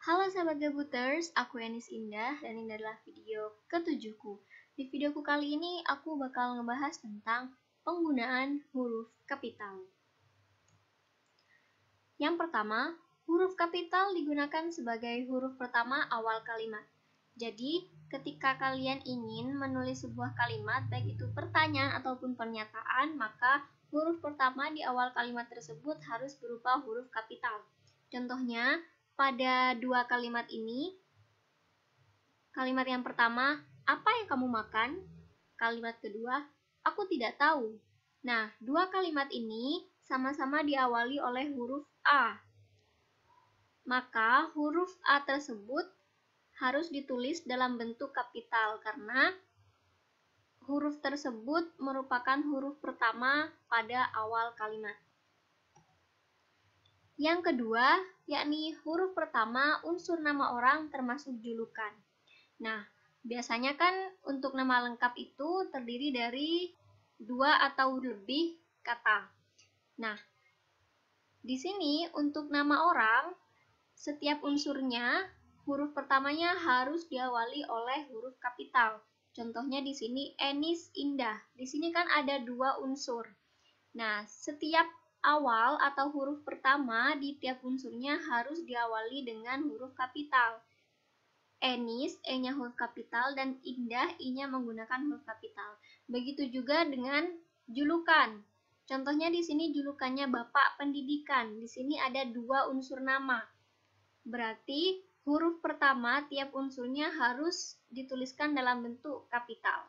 Halo sahabat Gabuters, aku Yanis Indah dan ini adalah video ke-7ku. Di videoku kali ini aku bakal ngebahas tentang penggunaan huruf kapital. Yang pertama, huruf kapital digunakan sebagai huruf pertama awal kalimat. Jadi, ketika kalian ingin menulis sebuah kalimat, baik itu pertanyaan ataupun pernyataan, maka huruf pertama di awal kalimat tersebut harus berupa huruf kapital. Contohnya, pada dua kalimat ini, kalimat yang pertama, apa yang kamu makan? Kalimat kedua, aku tidak tahu. Nah, dua kalimat ini sama-sama diawali oleh huruf A. Maka huruf A tersebut harus ditulis dalam bentuk kapital karena huruf tersebut merupakan huruf pertama pada awal kalimat. Yang kedua, yakni huruf pertama unsur nama orang termasuk julukan. Nah, biasanya kan untuk nama lengkap itu terdiri dari 2 atau lebih kata. Nah, di sini untuk nama orang, setiap unsurnya huruf pertamanya harus diawali oleh huruf kapital. Contohnya di sini Enis Indah. Di sini kan ada 2 unsur. Nah, setiap awal atau huruf pertama di tiap unsurnya harus diawali dengan huruf kapital. Enis, E-nya huruf kapital, dan Indah, I-nya menggunakan huruf kapital. Begitu juga dengan julukan. Contohnya di sini julukannya Bapak Pendidikan. Di sini ada 2 unsur nama. Berarti huruf pertama tiap unsurnya harus dituliskan dalam bentuk kapital.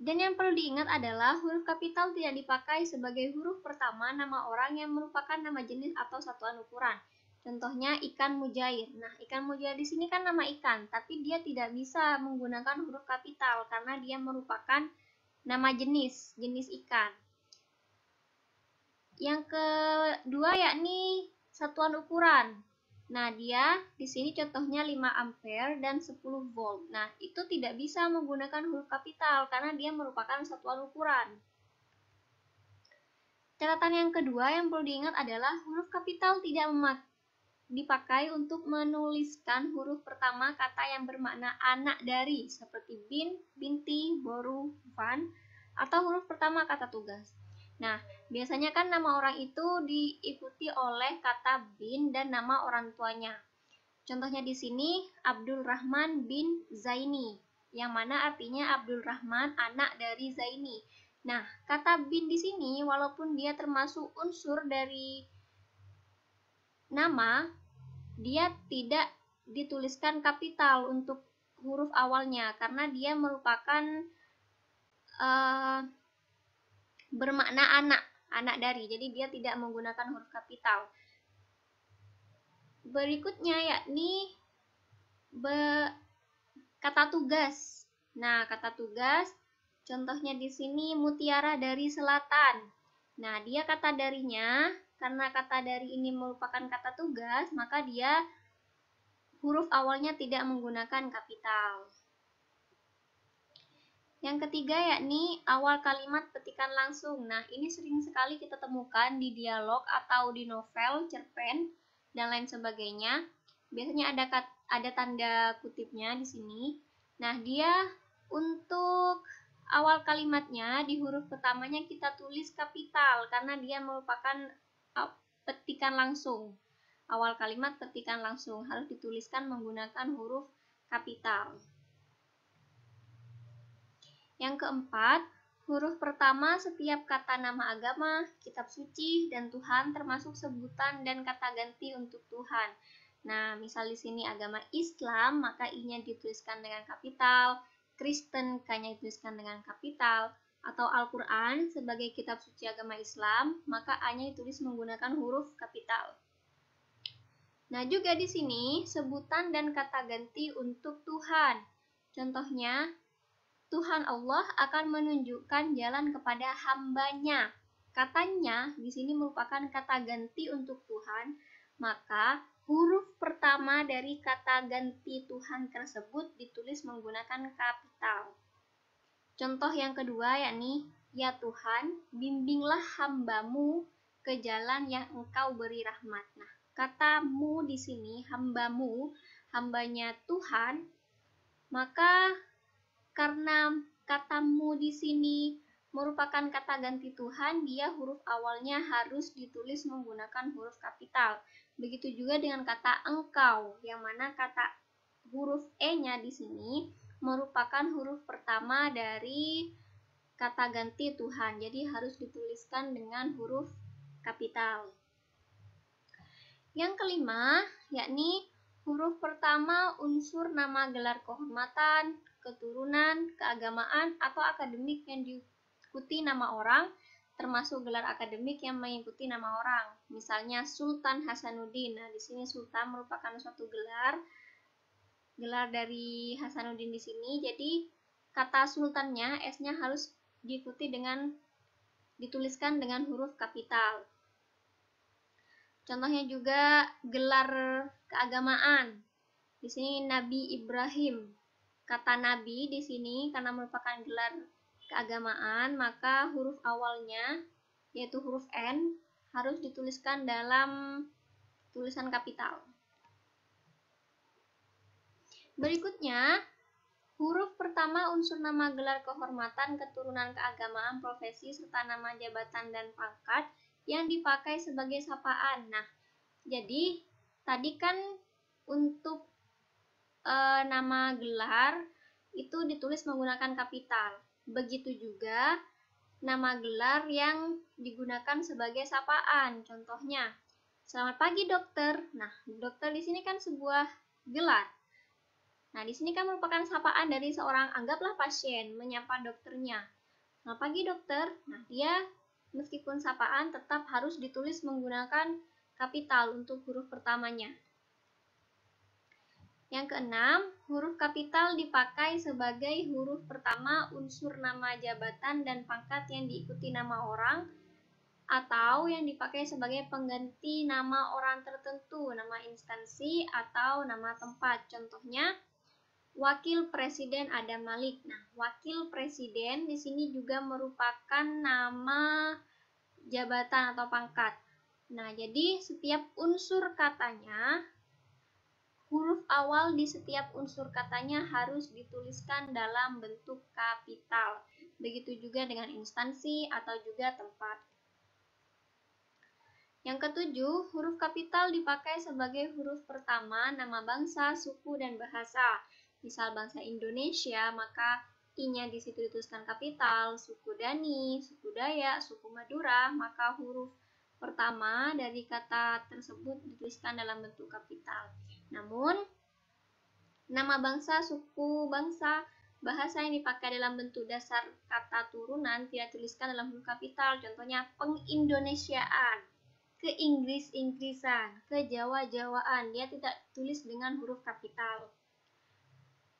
Dan yang perlu diingat adalah huruf kapital tidak dipakai sebagai huruf pertama nama orang yang merupakan nama jenis atau satuan ukuran. Contohnya ikan mujair. Nah, ikan mujair di sini kan nama ikan, tapi dia tidak bisa menggunakan huruf kapital karena dia merupakan nama jenis ikan. Yang kedua yakni satuan ukuran. Nah, dia di sini contohnya 5 ampere dan 10 volt. Nah, itu tidak bisa menggunakan huruf kapital karena dia merupakan satuan ukuran. Catatan yang kedua yang perlu diingat adalah huruf kapital tidak dipakai untuk menuliskan huruf pertama kata yang bermakna anak dari, seperti bin, binti, boru, van, atau huruf pertama kata tugas. Nah, biasanya kan nama orang itu diikuti oleh kata bin dan nama orang tuanya. Contohnya di sini Abdul Rahman bin Zaini, yang mana artinya Abdul Rahman anak dari Zaini. Nah, kata bin di sini walaupun dia termasuk unsur dari nama, dia tidak dituliskan kapital untuk huruf awalnya karena dia merupakan bermakna anak dari, jadi dia tidak menggunakan huruf kapital. Berikutnya yakni kata tugas. Nah, kata tugas contohnya di sini mutiara dari selatan. Nah, dia kata darinya, karena kata dari ini merupakan kata tugas, maka dia huruf awalnya tidak menggunakan kapital. Yang ketiga yakni awal kalimat petikan langsung. Nah, ini sering sekali kita temukan di dialog atau di novel, cerpen, dan lain sebagainya. Biasanya ada tanda kutipnya di sini. Nah, dia untuk awal kalimatnya di huruf pertamanya kita tulis kapital karena dia merupakan petikan langsung. Awal kalimat petikan langsung harus dituliskan menggunakan huruf kapital. Yang keempat, huruf pertama setiap kata nama agama, kitab suci, dan Tuhan termasuk sebutan dan kata ganti untuk Tuhan. Nah, misal di sini agama Islam, maka I-nya dituliskan dengan kapital, Kristen K-nya dituliskan dengan kapital, atau Al-Quran sebagai kitab suci agama Islam, maka A-nya ditulis menggunakan huruf kapital. Nah, juga di sini sebutan dan kata ganti untuk Tuhan. Contohnya, Tuhan Allah akan menunjukkan jalan kepada hambanya. Katanya di sini merupakan kata ganti untuk Tuhan, maka huruf pertama dari kata ganti Tuhan tersebut ditulis menggunakan kapital. Contoh yang kedua yakni, ya Tuhan, bimbinglah hambamu ke jalan yang Engkau beri rahmat. Nah, katamu di sini, hambamu, hambanya Tuhan, maka karena katamu di sini merupakan kata ganti Tuhan, dia huruf awalnya harus ditulis menggunakan huruf kapital. Begitu juga dengan kata engkau, yang mana kata huruf E-nya di sini merupakan huruf pertama dari kata ganti Tuhan, jadi harus dituliskan dengan huruf kapital. Yang kelima, yakni huruf pertama unsur nama gelar kehormatan, keturunan, keagamaan, atau akademik yang diikuti nama orang, termasuk gelar akademik yang mengikuti nama orang. Misalnya Sultan Hasanuddin. Nah, di sini Sultan merupakan suatu gelar dari Hasanuddin di sini. Jadi kata sultannya, S-nya harus dituliskan dengan huruf kapital. Contohnya juga gelar keagamaan. Di sini Nabi Ibrahim. Kata Nabi di sini karena merupakan gelar keagamaan, maka huruf awalnya yaitu huruf N harus dituliskan dalam tulisan kapital. Berikutnya, huruf pertama unsur nama gelar kehormatan, keturunan, keagamaan, profesi, serta nama jabatan dan pangkat yang dipakai sebagai sapaan. Nah, jadi tadi kan untuk nama gelar itu ditulis menggunakan kapital. Begitu juga nama gelar yang digunakan sebagai sapaan. Contohnya, selamat pagi dokter. Nah, dokter di sini kan sebuah gelar. Nah, di sini kan merupakan sapaan dari seorang, anggaplah pasien, menyapa dokternya. Selamat pagi dokter. Nah, dia meskipun sapaan tetap harus ditulis menggunakan kapital untuk huruf pertamanya. Yang keenam, huruf kapital dipakai sebagai huruf pertama unsur nama jabatan dan pangkat yang diikuti nama orang, atau yang dipakai sebagai pengganti nama orang tertentu, nama instansi, atau nama tempat. Contohnya, Wakil Presiden Adam Malik. Nah, Wakil Presiden di sini juga merupakan nama jabatan atau pangkat. Nah, jadi setiap unsur katanya, huruf awal di setiap unsur katanya harus dituliskan dalam bentuk kapital. Begitu juga dengan instansi atau juga tempat. Yang ketujuh, huruf kapital dipakai sebagai huruf pertama nama bangsa, suku, dan bahasa. Misal bangsa Indonesia, maka I-nya di situ dituliskan kapital, suku Dani, suku Dayak, suku Madura, maka huruf pertama dari kata tersebut dituliskan dalam bentuk kapital. Namun, nama bangsa, suku, bangsa, bahasa yang dipakai dalam bentuk dasar kata turunan tidak dituliskan dalam huruf kapital. Contohnya pengindonesiaan, ke-Inggris-Inggrisan, ke-Jawa-Jawaan, dia tidak tulis dengan huruf kapital.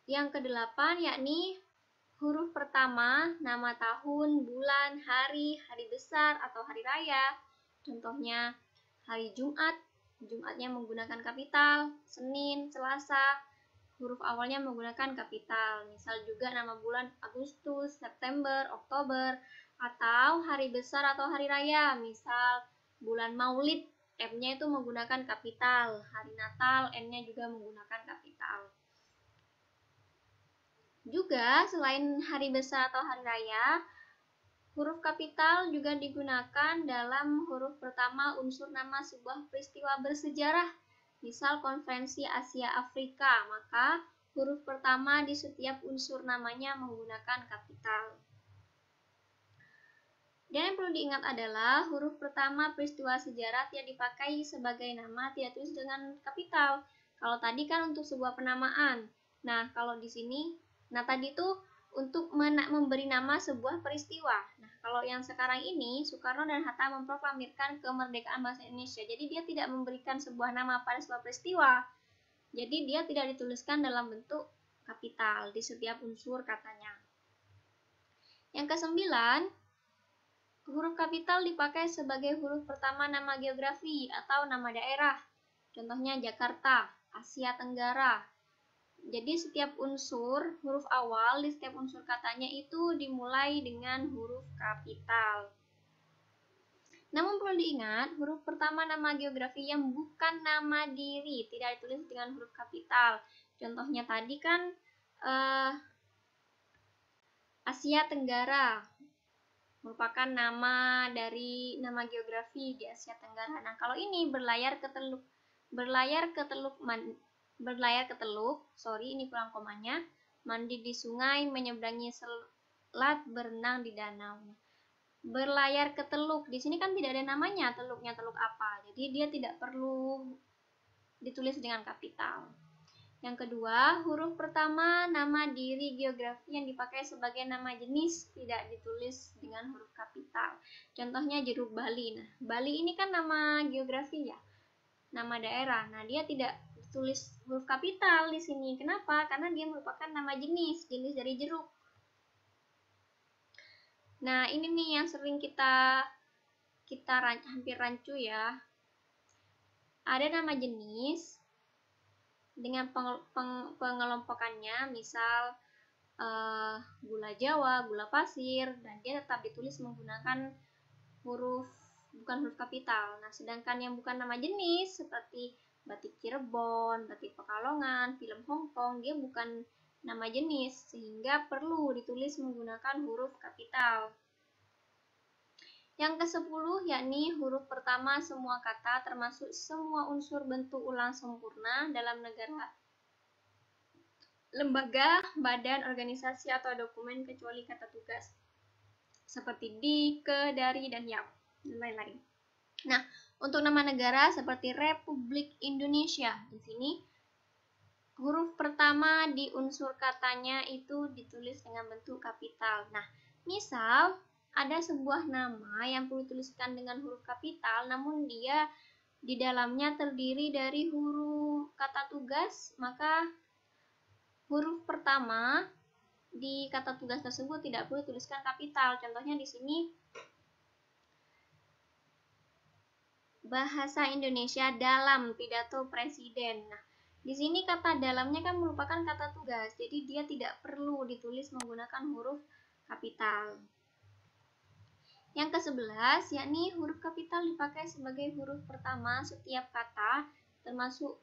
Yang kedelapan yakni huruf pertama nama tahun, bulan, hari, hari besar atau hari raya. Contohnya hari Jumat, Jumatnya menggunakan kapital, Senin, Selasa, huruf awalnya menggunakan kapital. Misal juga nama bulan Agustus, September, Oktober, atau hari besar atau hari raya. Misal bulan Maulid, M-nya itu menggunakan kapital. Hari Natal, N-nya juga menggunakan kapital. Juga selain hari besar atau hari raya, huruf kapital juga digunakan dalam huruf pertama unsur nama sebuah peristiwa bersejarah. Misal konferensi Asia Afrika, maka huruf pertama di setiap unsur namanya menggunakan kapital. Dan yang perlu diingat adalah huruf pertama peristiwa sejarah tidak dipakai sebagai nama, tidak tulis dengan kapital. Kalau tadi kan untuk sebuah penamaan. Nah, kalau di sini tadi itu untuk memberi nama sebuah peristiwa. Nah, kalau yang sekarang ini, Soekarno dan Hatta memproklamirkan kemerdekaan bangsa Indonesia. Jadi dia tidak memberikan sebuah nama pada sebuah peristiwa. Jadi dia tidak dituliskan dalam bentuk kapital di setiap unsur katanya. Yang kesembilan, huruf kapital dipakai sebagai huruf pertama nama geografi atau nama daerah. Contohnya Jakarta, Asia Tenggara. Jadi setiap unsur, huruf awal di setiap unsur katanya itu dimulai dengan huruf kapital. Namun perlu diingat, huruf pertama nama geografi yang bukan nama diri tidak ditulis dengan huruf kapital. Contohnya tadi kan Asia Tenggara merupakan nama dari nama geografi di Asia Tenggara. Nah, kalau ini berlayar ke teluk, ini pulang komanya, mandi di sungai, menyeberangi selat, berenang di danau. Berlayar ke teluk, di sini kan tidak ada namanya, teluknya teluk apa, jadi dia tidak perlu ditulis dengan kapital. Yang kedua, huruf pertama nama diri geografi yang dipakai sebagai nama jenis tidak ditulis dengan huruf kapital. Contohnya jeruk Bali. Nah, Bali ini kan nama geografi ya, nama daerah. Nah, dia tidak ditulis huruf kapital di sini. Kenapa? Karena dia merupakan nama jenis dari jeruk. Nah, ini nih yang sering kita hampir rancu ya. Ada nama jenis dengan pengelompokannya, misal gula Jawa, gula pasir, dan dia tetap ditulis menggunakan bukan huruf kapital. Nah, sedangkan yang bukan nama jenis seperti batik Cirebon, batik Pekalongan, film Hongkong, dia bukan nama jenis sehingga perlu ditulis menggunakan huruf kapital. Yang ke-10 yakni huruf pertama semua kata termasuk semua unsur bentuk ulang sempurna dalam negara, lembaga, badan, organisasi, atau dokumen kecuali kata tugas seperti di, ke, dari, dan yang, dan lain-lain. Nah, untuk nama negara seperti Republik Indonesia, di sini huruf pertama di unsur katanya itu ditulis dengan bentuk kapital. Nah, misal ada sebuah nama yang perlu dituliskan dengan huruf kapital, namun dia di dalamnya terdiri dari huruf kata tugas, maka huruf pertama di kata tugas tersebut tidak perlu dituliskan kapital. Contohnya di sini bahasa Indonesia dalam pidato presiden. Nah, di sini kata dalamnya kan merupakan kata tugas, jadi dia tidak perlu ditulis menggunakan huruf kapital. Yang ke-11 yakni huruf kapital dipakai sebagai huruf pertama setiap kata termasuk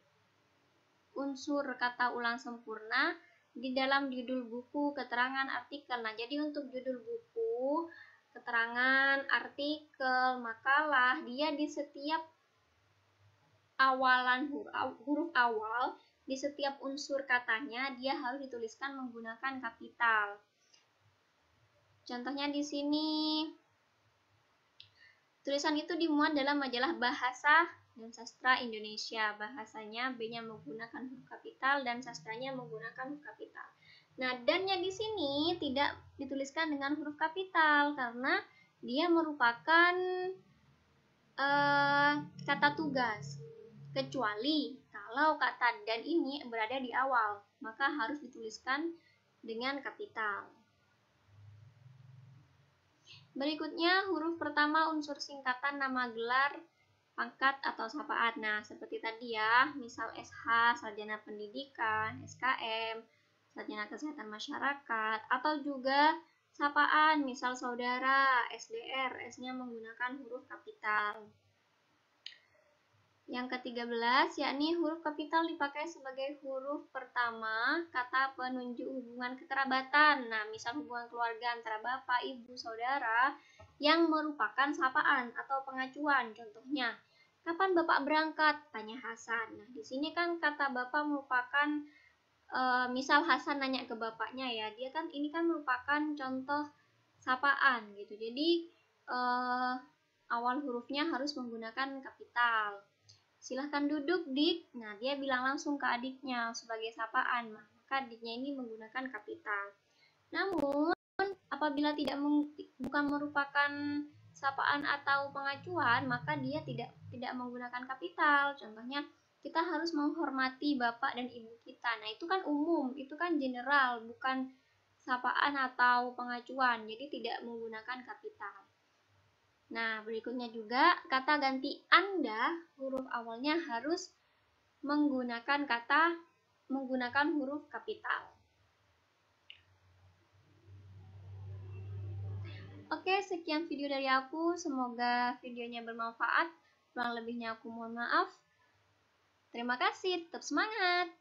unsur kata ulang sempurna di dalam judul buku, keterangan, artikel. Nah, jadi untuk judul buku, keterangan, artikel, makalah, dia di setiap awalan huruf awal, di setiap unsur katanya dia harus dituliskan menggunakan kapital. Contohnya di sini tulisan itu dimuat dalam majalah Bahasa dan Sastra Indonesia. Bahasanya B-nya menggunakan huruf kapital dan sastranya menggunakan huruf kapital. Nah, dan-nya di sini tidak dituliskan dengan huruf kapital karena dia merupakan kata tugas. Kecuali kalau kata dan ini berada di awal, maka harus dituliskan dengan kapital. Berikutnya, huruf pertama unsur singkatan nama gelar, pangkat, atau sapaan. Nah, seperti tadi ya, misal SH, Sarjana Pendidikan, SKM, Sarjana Kesehatan Masyarakat, atau juga sapaan, misal saudara, SDR, S-nya menggunakan huruf kapital. Yang ke-13, yakni huruf kapital dipakai sebagai huruf pertama kata penunjuk hubungan kekerabatan. Nah, misal hubungan keluarga antara bapak, ibu, saudara yang merupakan sapaan atau pengacuan. Contohnya, kapan bapak berangkat? Tanya Hasan. Nah, di sini kan kata bapak merupakan misal Hasan nanya ke bapaknya ya, dia kan ini kan merupakan contoh sapaan gitu. Jadi awal hurufnya harus menggunakan kapital. Silahkan duduk, Dik. Nah, dia bilang langsung ke adiknya sebagai sapaan, maka adiknya ini menggunakan kapital. Namun, apabila bukan merupakan sapaan atau pengacuan, maka dia tidak menggunakan kapital. Contohnya, kita harus menghormati bapak dan ibu kita. Nah, itu kan umum, itu kan general, bukan sapaan atau pengacuan, jadi tidak menggunakan kapital. Nah, berikutnya juga kata ganti Anda, huruf awalnya harus menggunakan huruf kapital. Oke, sekian video dari aku. Semoga videonya bermanfaat. Kurang lebihnya aku mohon maaf. Terima kasih, tetap semangat!